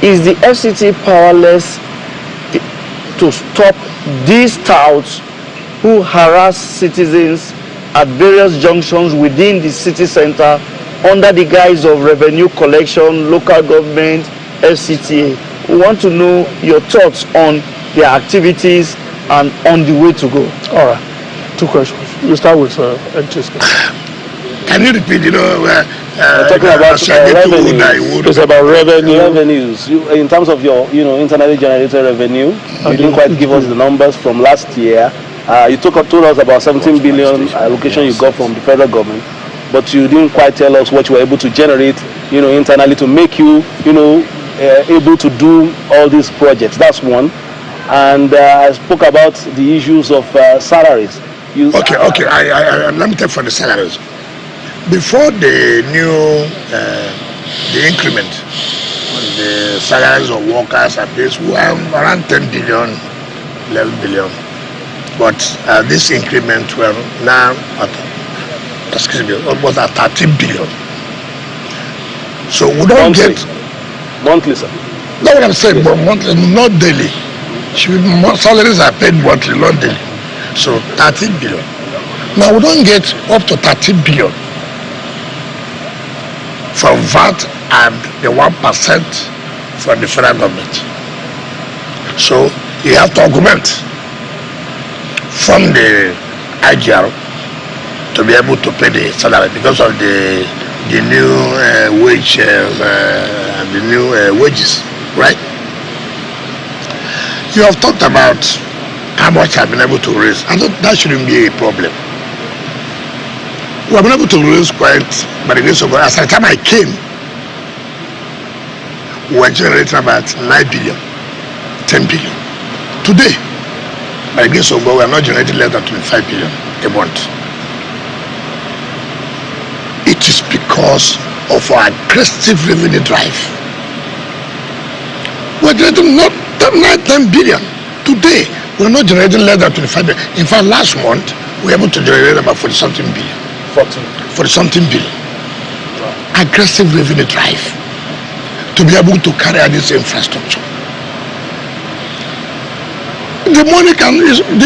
is the FCT powerless to stop these touts who harass citizens at various junctions within the city center under the guise of revenue collection, local government, FCTA? We want to know your thoughts on their activities and on the way to go. All right. 2 questions. We'll start with electricity. Can you repeat? We're talking about revenue. It's about revenue. Revenues. In terms of your, internally generated revenue, you didn't quite give us the numbers from last year. You told us about 17 billion allocation you got from the federal government, but you didn't quite tell us what you were able to generate, internally to make you, able to do all these projects. That's one. And I spoke about the issues of salaries. Okay. Let me take for the salaries. Before the new the increment on the salaries of workers at this were around 10 billion, 11 billion. But this increment were now at, almost at 13 billion. So we don't get monthly, sir. That's what I'm saying, yes. But monthly, not daily. Salaries are paid monthly, not daily. So 13 billion. Now we don't get up to 13 billion from VAT and the 1% from the federal government. So you have to augment from the IGR to be able to pay the salary because of the new wage and the new wages, right? You have talked about how much I've been able to raise. I thought that shouldn't be a problem. We have been able to raise quite, by the grace of God. As the time I came, we were generating about 9 billion, 10 billion. Today, by the grace of God, we are not generating less than 25 billion a month. It is because of our aggressive revenue drive. We are generating not 10 billion. Today, we are not generating less than 25 billion. In fact, last month, we were able to generate about 40-something billion. 40-something billion. Aggressive revenue drive to be able to carry out this infrastructure. The money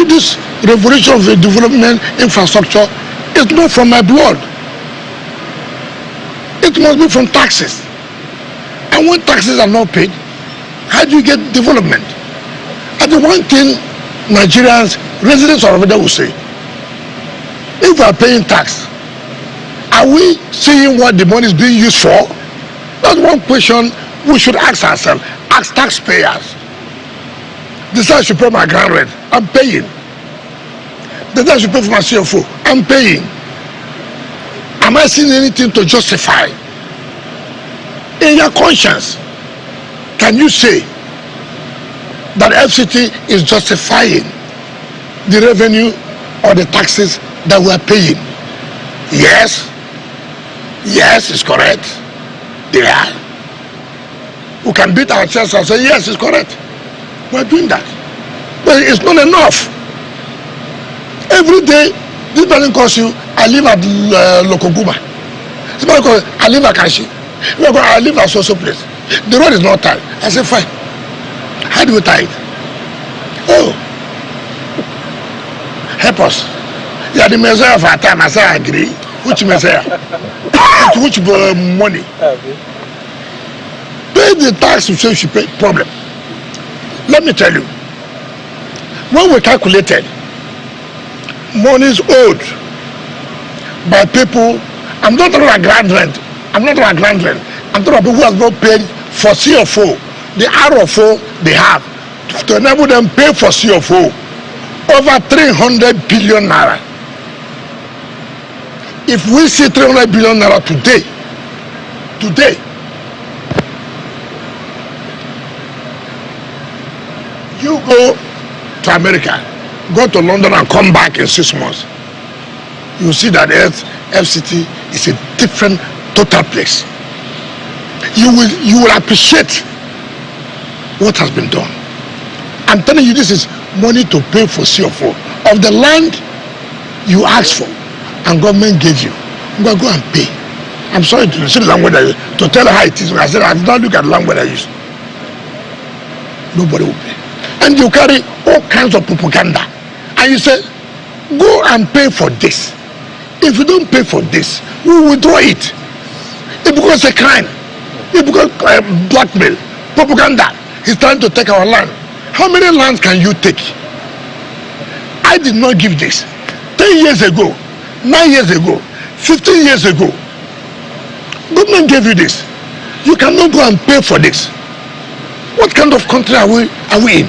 this revolution of the development infrastructure is not from my blood. It must be from taxes. And when taxes are not paid, how do you get development? And the one thing Nigerians, residents of Rwanda will say, if we are paying tax, are we seeing what the money is being used for? That's one question we should ask ourselves, ask taxpayers. This time I should pay my ground rent, I'm paying. This time I should pay for my CFO, I'm paying. Am I seeing anything to justify? In your conscience, can you say that FCT is justifying the revenue or the taxes that we are paying? Yes, it's correct. They are. We can beat our chest and say, yes, it's correct. We're doing that. But it's not enough. Every day, this person calls you, I live at Lokoguma. This person calls you, I live at Kashi. I live at so place. The road is not tight. I say, fine. How do we tie it? Oh, help us. You are the Messiah of our time. I say, I agree. Which Messiah? Which money? Pay the tax you say you should pay. Problem. Let me tell you. When we calculated monies owed by people, I'm not talking about grand rent. I'm talking about people who have not paid for CFO. The RFO they have to enable them pay for CFO over 300 billion naira. If we see 300 billion naira today, you go to America, go to London and come back in 6 months, you see that FCT is a different total place. You will appreciate what has been done. I'm telling you, this is money to pay for CFO of the land you asked for and government gave you. Go and pay. I'm sorry to see the language I use, to tell her how it is. I said I did not look at the language I use. nobody will pay. And you carry all kinds of propaganda. And you say, go and pay for this. If you don't pay for this, we will withdraw it. It becomes a crime. It becomes blackmail, propaganda. He's trying to take our land. How many lands can you take? I did not give this. 10 years ago, 9 years ago, 15 years ago, government gave you this. You cannot go and pay for this. What kind of country are we in?